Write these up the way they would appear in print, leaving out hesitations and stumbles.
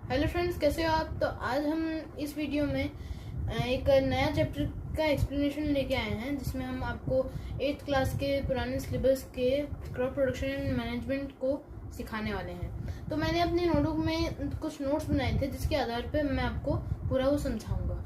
Hello friends, कैसे हो आप। तो आज हम इस वीडियो में एक नया चैप्टर का एक्सप्लेनेशन लेके आए हैं, जिसमें हम आपको 8th क्लास के पुराने सिलेबस के क्रॉप प्रोडक्शन एंड मैनेजमेंट को सिखाने वाले हैं। तो मैंने अपने नोटबुक में कुछ नोट्स बनाए थे, जिसके आधार पर मैं आपको पूरा वो समझाऊंगा।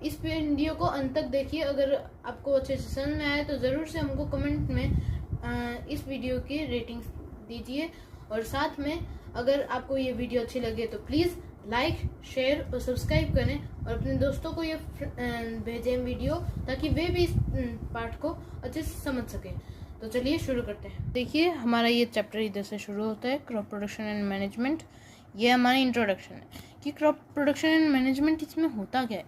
इस वीडियो को अंत तक देखिए। अगर आपको अच्छे से समझ में आए तो ज़रूर से हमको कमेंट में इस वीडियो की रेटिंग दीजिए, और साथ में अगर आपको ये वीडियो अच्छी लगे तो प्लीज़ लाइक, शेयर और सब्सक्राइब करें, और अपने दोस्तों को ये भेजें वीडियो, ताकि वे भी इस पार्ट को अच्छे से समझ सकें। तो चलिए शुरू करते हैं। देखिए, हमारा ये चैप्टर इधर से शुरू होता है, क्रॉप प्रोडक्शन एंड मैनेजमेंट। ये हमारा इंट्रोडक्शन है कि क्रॉप प्रोडक्शन एंड मैनेजमेंट इसमें होता क्या है।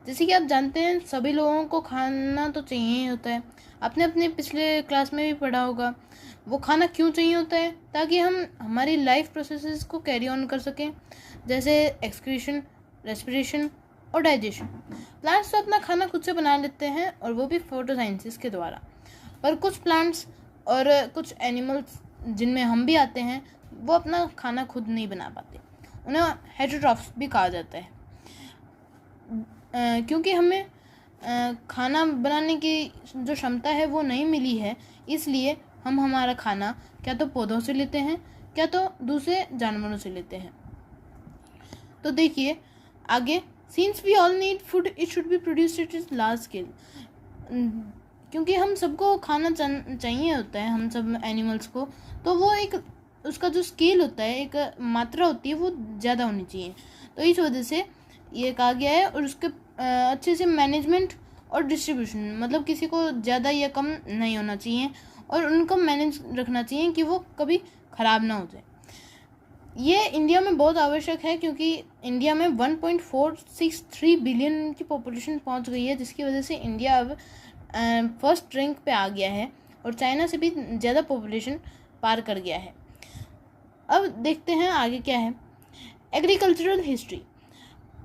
जैसे कि आप जानते हैं, सभी लोगों को खाना तो चाहिए ही होता है। आपने अपने पिछले क्लास में भी पढ़ा होगा। वो खाना क्यों चाहिए होता है? ताकि हम हमारी लाइफ प्रोसेसेस को कैरी ऑन कर सकें, जैसे एक्सक्रीशन, रेस्पिरेशन और डाइजेशन। प्लांट्स तो अपना खाना खुद से बना लेते हैं, और वो भी फोटोसाइंसिस के द्वारा। पर कुछ प्लांट्स और कुछ एनिमल्स, जिनमें हम भी आते हैं, वो अपना खाना खुद नहीं बना पाते। उन्हें हेटेरोट्रॉफ्स भी कहा जाता है। क्योंकि हमें खाना बनाने की जो क्षमता है वो नहीं मिली है, इसलिए हम हमारा खाना क्या तो पौधों से लेते हैं, क्या तो दूसरे जानवरों से लेते हैं। तो देखिए आगे, since we all need food it should be produced at is large scale. क्योंकि हम सबको खाना चाहिए होता है, हम सब एनिमल्स को, तो वो एक उसका जो स्केल होता है, एक मात्रा होती है, वो ज़्यादा होनी चाहिए। तो इस वजह से ये कहा गया है। और उसके अच्छे से मैनेजमेंट और डिस्ट्रीब्यूशन, मतलब किसी को ज़्यादा या कम नहीं होना चाहिए, और उनको मैनेज रखना चाहिए कि वो कभी ख़राब ना हो जाए। ये इंडिया में बहुत आवश्यक है, क्योंकि इंडिया में 1.463 बिलियन की पॉपुलेशन पहुंच गई है, जिसकी वजह से इंडिया अब फर्स्ट रैंक पे आ गया है, और चाइना से भी ज़्यादा पॉपुलेशन पार कर गया है। अब देखते हैं आगे क्या है। Agricultural history.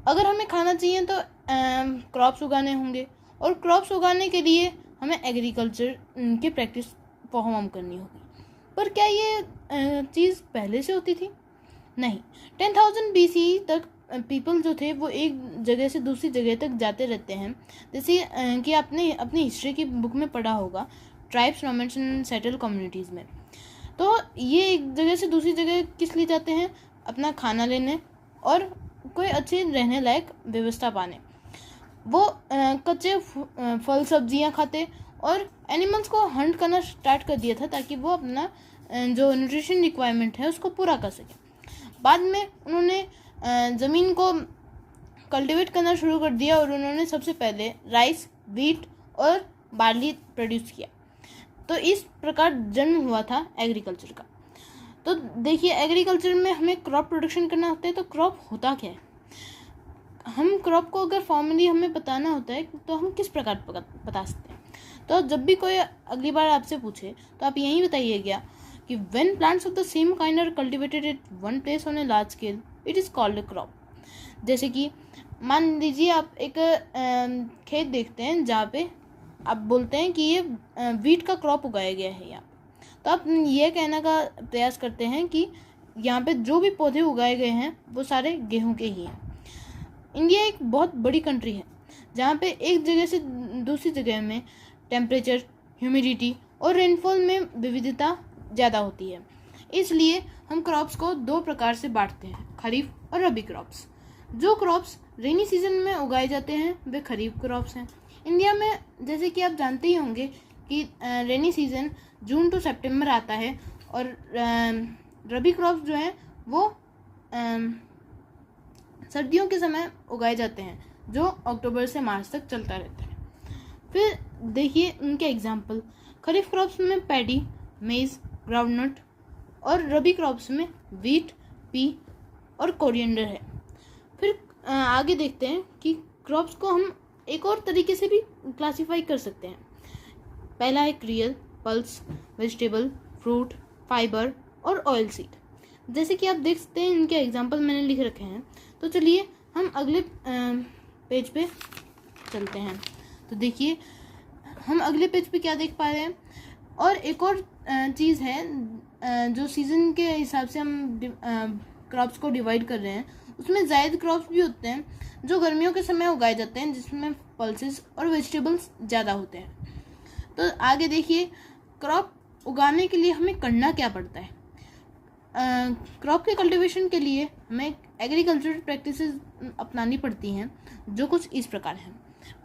अगर हमें खाना चाहिए तो क्रॉप्स उगाने होंगे, और क्रॉप्स उगाने के लिए हमें एग्रीकल्चर की प्रैक्टिस परफॉर्म करनी होगी। पर क्या ये चीज़ पहले से होती थी? नहीं। 10,000 BC तक पीपल जो थे वो एक जगह से दूसरी जगह तक जाते रहते हैं। जैसे कि आपने अपनी हिस्ट्री की बुक में पढ़ा होगा, tribes, nomads and settle communities में। तो ये एक जगह से दूसरी जगह किस लिए जाते हैं? अपना खाना लेने और कोई अच्छी रहने लायक व्यवस्था पाने। वो कच्चे फल सब्जियां खाते, और एनिमल्स को हंट करना स्टार्ट कर दिया था, ताकि वो अपना जो न्यूट्रिशन रिक्वायरमेंट है उसको पूरा कर सके। बाद में उन्होंने ज़मीन को कल्टीवेट करना शुरू कर दिया, और उन्होंने सबसे पहले राइस, व्हीट और बार्ली प्रोड्यूस किया। तो इस प्रकार जन्म हुआ था एग्रीकल्चर का। तो देखिए, एग्रीकल्चर में हमें क्रॉप प्रोडक्शन करना होता है। तो क्रॉप होता क्या है? हम क्रॉप को अगर फॉर्मली हमें बताना होता है तो हम किस प्रकार बता सकते हैं? तो जब भी कोई अगली बार आपसे पूछे तो आप यही बताइएगा कि when plants of the same kind are cultivated at one place on a large scale, it is called a crop. जैसे कि मान लीजिए आप एक खेत देखते हैं, जहाँ पे आप बोलते हैं कि ये वीट का क्रॉप उगाया गया है यहाँ। तो आप ये कहने का प्रयास करते हैं कि यहाँ पे जो भी पौधे उगाए गए हैं वो सारे गेहूं के ही हैं। इंडिया एक बहुत बड़ी कंट्री है, जहाँ पे एक जगह से दूसरी जगह में टेम्परेचर, ह्यूमिडिटी और रेनफॉल में विविधता ज़्यादा होती है। इसलिए हम क्रॉप्स को दो प्रकार से बांटते हैं, खरीफ और रबी क्रॉप्स। जो क्रॉप्स रेनी सीजन में उगाए जाते हैं वे खरीफ क्रॉप्स हैं। इंडिया में जैसे कि आप जानते ही होंगे कि रेनी सीजन जून टू सितंबर आता है, और रबी क्रॉप्स जो हैं वो सर्दियों के समय उगाए जाते हैं, जो अक्टूबर से मार्च तक चलता रहता है। फिर देखिए उनके एग्जाम्पल। खरीफ क्रॉप्स में पैडी, मेज, ग्राउंडनट, और रबी क्रॉप्स में व्हीट, पी और कोरिएंडर है। फिर आगे देखते हैं कि क्रॉप्स को हम एक और तरीके से भी क्लासीफाई कर सकते हैं। पहला है cruel, pulse, vegetable, fruit, fibre और ऑयल सीड। जैसे कि आप देख सकते हैं, इनके एग्जाम्पल मैंने लिख रखे हैं। तो चलिए हम अगले पेज पे चलते हैं। तो देखिए हम अगले पेज पे क्या देख पा रहे हैं। और एक और चीज़ है जो सीज़न के हिसाब से हम क्रॉप्स को डिवाइड कर रहे हैं, उसमें जायद क्रॉप्स भी होते हैं जो गर्मियों के समय उगाए जाते हैं, जिसमें पल्सेस और वेजिटेबल्स ज़्यादा होते हैं। तो आगे देखिए, क्रॉप उगाने के लिए हमें करना क्या पड़ता है। क्रॉप के कल्टीवेशन के लिए हमें एग्रीकल्चरल प्रैक्टिसेस अपनानी पड़ती हैं, जो कुछ इस प्रकार हैं।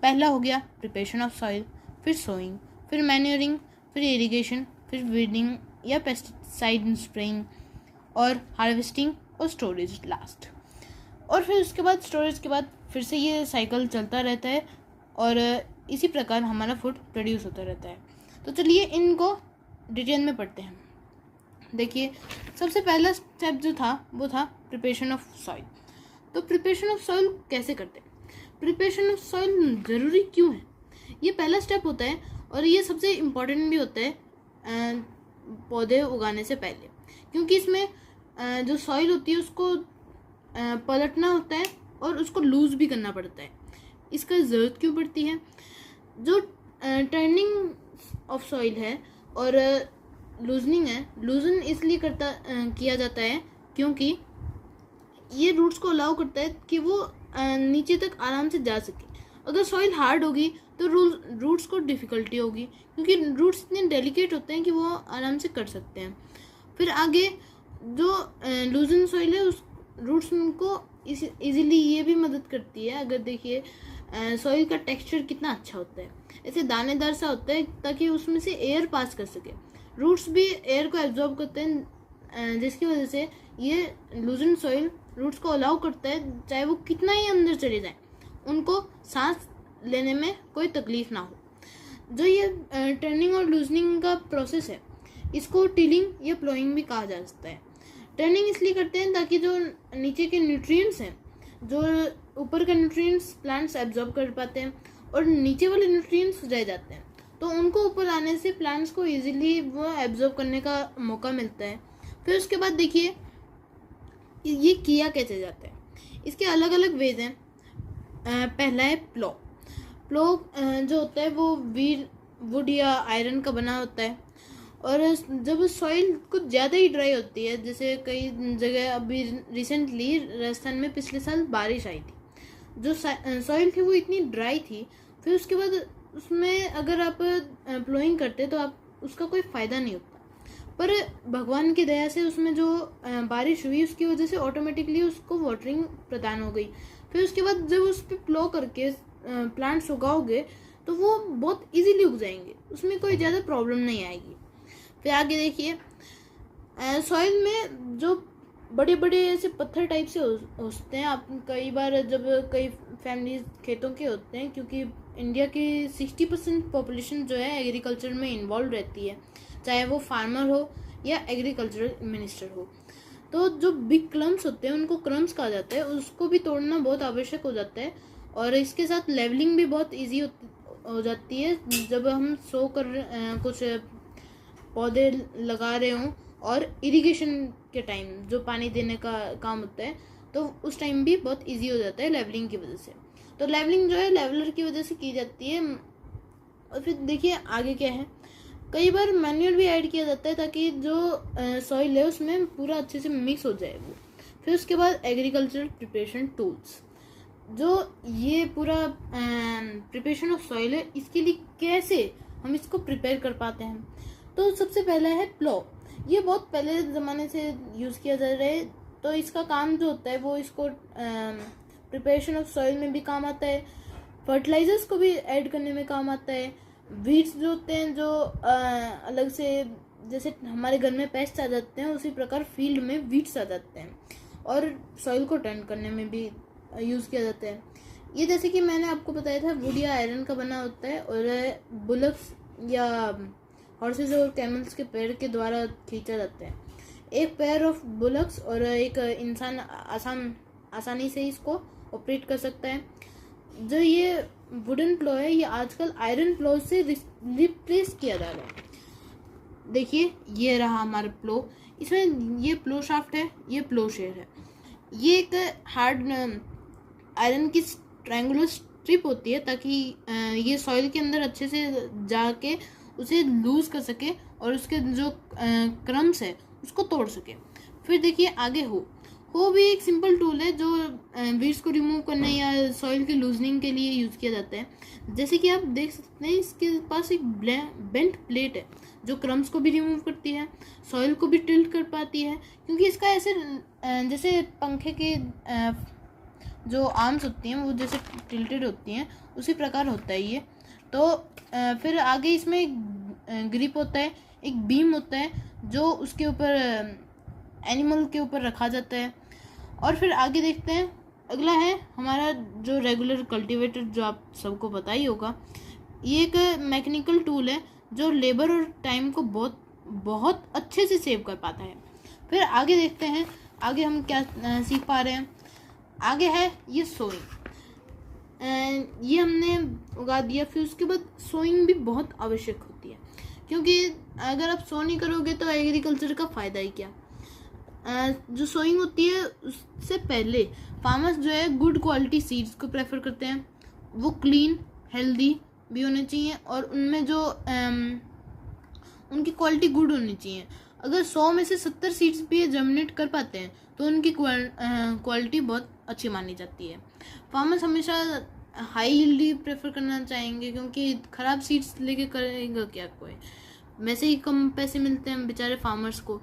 पहला हो गया प्रिपरेशन ऑफ सॉइल, फिर सोइंग, फिर मैन्योरिंग, फिर इरिगेशन, फिर वीडिंग या पेस्टिसाइड स्प्रेइंग, और हार्वेस्टिंग और स्टोरेज लास्ट। और फिर उसके बाद स्टोरेज के बाद फिर से ये साइकिल चलता रहता है और इसी प्रकार हमारा फूड प्रोड्यूस होता रहता है। तो चलिए इनको डिटेल में पढ़ते हैं। देखिए, सबसे पहला स्टेप जो था वो था प्रिपरेशन ऑफ सॉइल। तो प्रिपरेशन ऑफ सॉइल कैसे करते हैं, प्रिपरेशन ऑफ सॉइल ज़रूरी क्यों है, ये पहला स्टेप होता है और ये सबसे इम्पोर्टेंट भी होता है पौधे उगाने से पहले, क्योंकि इसमें जो सॉइल होती है उसको पलटना होता है और उसको लूज़ भी करना पड़ता है। इसका ज़रूरत क्यों पड़ती है, जो टर्निंग ऑफ सॉइल है और लूजनिंग है, लूजन इसलिए किया जाता है क्योंकि ये रूट्स को अलाउ करता है कि वो नीचे तक आराम से जा सके। अगर सॉइल हार्ड होगी तो रूट्स को डिफ़िकल्टी होगी, क्योंकि रूट्स इतने डेलिकेट होते हैं कि वो आराम से कर सकते हैं। फिर आगे जो लूजन सॉइल है उस रूट्स को इजीली ये भी मदद करती है। अगर देखिए सॉइल का टेक्सचर कितना अच्छा होता है, ऐसे दानेदार सा होता है ताकि उसमें से एयर पास कर सके। रूट्स भी एयर को एब्जॉर्ब करते हैं, जिसकी वजह से ये लूजन सॉइल रूट्स को अलाउ करता है, चाहे वो कितना ही अंदर चले जाए, उनको सांस लेने में कोई तकलीफ ना हो। जो ये टर्निंग और लूजनिंग का प्रोसेस है, इसको टिलिंग या प्लोइंग भी कहा जा सकता है। टर्निंग इसलिए करते हैं ताकि जो नीचे के न्यूट्रिएंट्स हैं, जो ऊपर के न्यूट्रिएंट्स प्लांट्स एब्जॉर्ब कर पाते हैं और नीचे वाले न्यूट्रिएंट्स रह जाते हैं, तो उनको ऊपर आने से प्लांट्स को इजीली वो एब्जॉर्ब करने का मौका मिलता है। फिर उसके बाद देखिए ये किया कैसे जाता है, इसके अलग अलग वेज हैं। पहला है प्लो। प्लो जो होता है वो वुड या आयरन का बना होता है, और जब सॉइल कुछ ज़्यादा ही ड्राई होती है, जैसे कई जगह अभी रिसेंटली राजस्थान में पिछले साल बारिश आई थी, जो सॉइल थी वो इतनी ड्राई थी, फिर उसके बाद उसमें अगर आप प्लोइंग करते तो आप उसका कोई फ़ायदा नहीं होता। पर भगवान की दया से उसमें जो बारिश हुई उसकी वजह से ऑटोमेटिकली उसको वाटरिंग प्रदान हो गई। फिर उसके बाद जब उस पर प्लो करके प्लांट्स उगाओगे तो वो बहुत इजीली उग जाएंगे, उसमें कोई ज़्यादा प्रॉब्लम नहीं आएगी। फिर आगे देखिए, सॉइल में जो बड़े बड़े ऐसे पत्थर टाइप से होते हैं, आप कई बार जब कई फैमिलीज खेतों के होते हैं, क्योंकि इंडिया की 60% पॉपुलेशन जो है एग्रीकल्चर में इन्वॉल्व रहती है, चाहे वो फार्मर हो या एग्रीकल्चरल मिनिस्टर हो। तो जो बिग क्लम्स होते हैं उनको क्रम्स कहा जाता है, उसको भी तोड़ना बहुत आवश्यक हो जाता है। और इसके साथ लेवलिंग भी बहुत ईजी हो जाती है, जब हम सो कर कुछ पौधे लगा रहे हों और इरिगेशन के टाइम जो पानी देने का काम होता है, तो उस टाइम भी बहुत इजी हो जाता है लेवलिंग की वजह से। तो लेवलिंग जो है लेवलर की वजह से की जाती है। और फिर देखिए आगे क्या है, कई बार मैन्यूअल भी ऐड किया जाता है ताकि जो सॉइल है उसमें पूरा अच्छे से मिक्स हो जाए वो। फिर उसके बाद एग्रीकल्चरल प्रिपरेशन टूल्स, जो ये पूरा प्रिपरेशन ऑफ सॉइल है, इसके लिए कैसे हम इसको प्रिपेयर कर पाते हैं। तो सबसे पहला है प्लो। ये बहुत पहले ज़माने से यूज़ किया जा रहा है, तो इसका काम जो होता है वो इसको प्रिपरेशन ऑफ सॉइल में भी काम आता है, फर्टिलाइजर्स को भी ऐड करने में काम आता है। वीड्स जो होते हैं जो अलग से जैसे हमारे घर में पेस्ट आ जाते हैं, उसी प्रकार फील्ड में वीड्स आ जाते हैं, और सॉइल को टर्न करने में भी यूज़ किया जाता है। ये जैसे कि मैंने आपको बताया था वुड या आयरन का बना होता है, और बुलक्स या हॉर्सेस और कैमल्स के पैर के द्वारा खींचा जाता है। एक पेयर ऑफ बुलक्स और एक इंसान आसानी से इसको ऑपरेट कर सकता है। जो ये वुडन प्लो है ये आजकल आयरन प्लो से रिप्लेस किया जा रहा है। देखिए ये रहा हमारा प्लो, इसमें ये प्लो शाफ्ट है, ये प्लो शेयर है। ये एक हार्ड आयरन की ट्रायंगुलर स्ट्रिप होती है ताकि ये सॉइल के अंदर अच्छे से जाके उसे लूज कर सके और उसके जो क्रम्स है उसको तोड़ सके। फिर देखिए आगे हो भी एक सिंपल टूल है जो वीड्स को रिमूव करने या सॉइल की लूजनिंग के लिए यूज़ किया जाता है। जैसे कि आप देख सकते हैं इसके पास एक बेंट प्लेट है जो क्रम्स को भी रिमूव करती है, सॉइल को भी टिल्ट कर पाती है, क्योंकि इसका ऐसे जैसे पंखे के जो आर्म्स होती हैं वो जैसे टिल्टेड होती हैं उसी प्रकार होता है ये। तो फिर आगे इसमें एक ग्रिप होता है, एक बीम होता है जो उसके ऊपर एनिमल के ऊपर रखा जाता है। और फिर आगे देखते हैं, अगला है हमारा जो रेगुलर कल्टीवेटर, जो आप सबको पता ही होगा। ये एक मैकेनिकल टूल है जो लेबर और टाइम को बहुत बहुत अच्छे से सेव कर पाता है। फिर आगे देखते हैं आगे हम क्या सीख पा रहे हैं। आगे है ये सोइंग, ये हमने उगा दिया। फिर उसके बाद सोइंग भी बहुत आवश्यक होती है, क्योंकि अगर आप सो नहीं करोगे तो एग्रीकल्चर का फ़ायदा ही क्या। जो सोइंग होती है उससे पहले फार्मर्स जो है गुड क्वालिटी सीड्स को प्रेफर करते हैं। वो क्लीन हेल्दी भी होने चाहिए और उनमें जो उनकी क्वालिटी गुड होनी चाहिए। अगर 100 में से 70 सीड्स भी जर्मिनेट कर पाते हैं तो उनकी क्वालिटी बहुत अच्छी मानी जाती है। फार्मर्स हमेशा हाई यील्ड प्रेफर करना चाहेंगे, क्योंकि ख़राब सीड्स लेके करेगा क्या कोई, वैसे ही कम पैसे मिलते हैं बेचारे फार्मर्स को।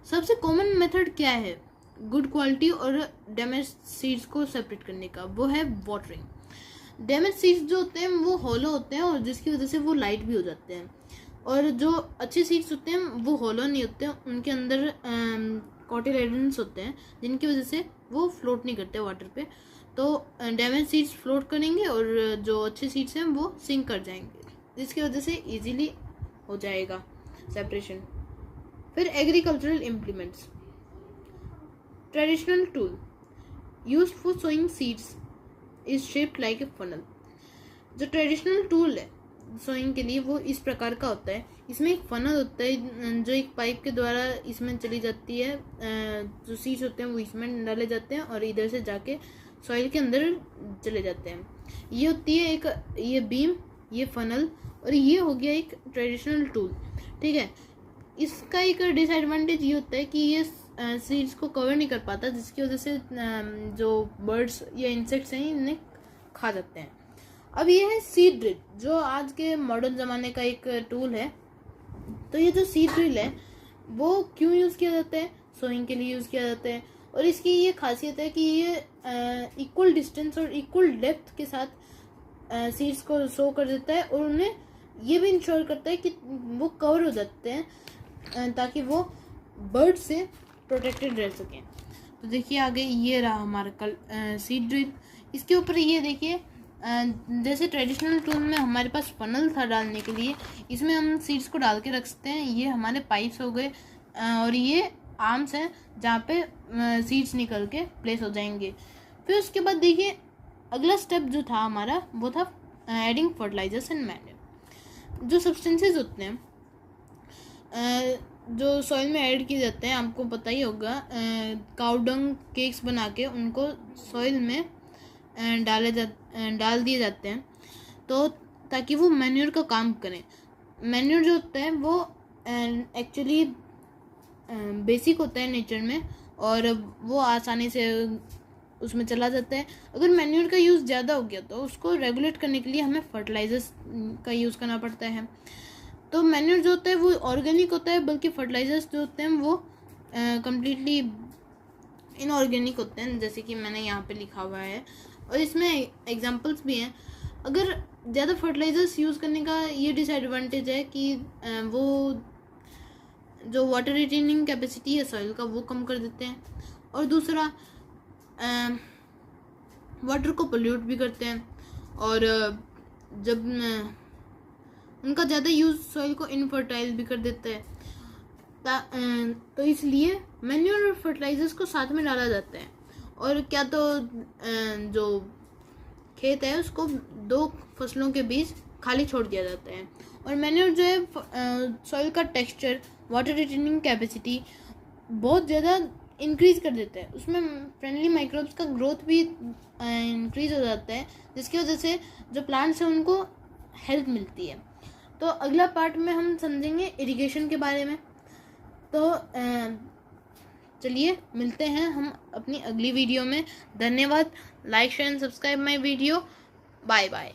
सबसे कॉमन मेथड क्या है गुड क्वालिटी और डैमेज सीड्स को सेपरेट करने का? वो है वाटरिंग। डैमेज सीड्स जो होते हैं वो हॉलो होते हैं और जिसकी वजह से वो लाइट भी हो जाते हैं, और जो अच्छे सीड्स होते हैं वो हॉलो नहीं होते हैं, उनके अंदर कॉटिलेडन्स होते हैं जिनकी वजह से वो फ्लोट नहीं करते वाटर पे। तो डैमेज सीड्स फ्लोट करेंगे और जो अच्छे सीड्स हैं वो सिंक कर जाएंगे, जिसकी वजह से इजीली हो जाएगा सेपरेशन। फिर agricultural implements. Traditional tool used for sowing seeds is shaped like a funnel. जो ट्रेडिशनल टूल है सोइंग के लिए वो इस प्रकार का होता है। इसमें एक फनल होता है जो एक पाइप के द्वारा इसमें चली जाती है। जो सीड्स होते हैं वो इसमें डाले जाते हैं और इधर से जाके सॉइल के अंदर चले जाते हैं। ये होती है एक ये बीम, ये फनल, और ये हो गया एक ट्रेडिशनल टूल। ठीक है, इसका एक डिसएडवांटेज ये होता है कि ये सीड्स को कवर नहीं कर पाता, जिसकी वजह से जो बर्ड्स या इंसेक्ट्स हैं इन्हें खा जाते हैं। अब ये है सीड ड्रिल, जो आज के मॉडर्न ज़माने का एक टूल है। तो ये जो सीड ड्रिल है वो क्यों यूज़ किया जाता है? सोइंग के लिए यूज़ किया जाता है, और इसकी ये खासियत है कि ये इक्वल डिस्टेंस और इक्वल डेप्थ के साथ सीड्स को सो कर देता है, और उन्हें ये भी इंश्योर करता है कि वो कवर हो जाते हैं ताकि वो बर्ड से प्रोटेक्टेड रह सकें। तो देखिए आगे ये रहा हमारा सीड ड्रिल। इसके ऊपर ये देखिए जैसे ट्रेडिशनल टूल में हमारे पास फनल था डालने के लिए, इसमें हम सीड्स को डाल के रख सकते हैं। ये हमारे पाइप्स हो गए और ये आर्म्स हैं जहाँ पे सीड्स निकल के प्लेस हो जाएंगे। फिर उसके बाद देखिए अगला स्टेप जो था हमारा वो था एडिंग फर्टिलाइजर्स एंड मैन्योर। जो सब्सटेंसेस होते हैं जो सॉइल में ऐड किए जाते हैं, आपको पता ही होगा, काउ डंग केक्स बना के उनको सॉइल में डाल दिए जाते हैं, तो ताकि वो मैन्योर का काम करें। मैन्योर जो होता है वो एक्चुअली बेसिक होता है नेचर में, और वो आसानी से उसमें चला जाता है। अगर मैन्योर का यूज़ ज़्यादा हो गया तो उसको रेगुलेट करने के लिए हमें फर्टिलाइजर्स का यूज़ करना पड़ता है। तो मैन्योर जो होता है वो ऑर्गेनिक होता है, बल्कि फर्टिलाइजर्स जो होते हैं वो कम्प्लीटली इनऑर्गेनिक होते हैं, जैसे कि मैंने यहाँ पे लिखा हुआ है, और इसमें एग्जांपल्स भी हैं। अगर ज़्यादा फर्टिलाइजर्स यूज़ करने का ये डिसएडवांटेज है कि वो जो वाटर रिटेनिंग कैपेसिटी है सॉइल का वो कम कर देते हैं, और दूसरा वाटर को पोल्यूट भी करते हैं, और जब उनका ज़्यादा यूज़ सॉइल को इनफर्टाइल भी कर देता है। तो इसलिए मैन्योर और फर्टिलाइजर्स को साथ में डाला जाता है, और क्या तो जो खेत है उसको 2 फसलों के बीच खाली छोड़ दिया जाता है। और मैन्योर जो है सॉइल का टेक्सचर, वाटर रिटेनिंग कैपेसिटी बहुत ज़्यादा इंक्रीज कर देता है, उसमें फ्रेंडली माइक्रोब्स का ग्रोथ भी इंक्रीज हो जाता है, जिसकी वजह से जो प्लांट्स हैं उनको हेल्प मिलती है। तो अगला पार्ट में हम समझेंगे इरिगेशन के बारे में। तो चलिए मिलते हैं हम अपनी अगली वीडियो में। धन्यवाद। Like share and subscribe my video. Bye bye.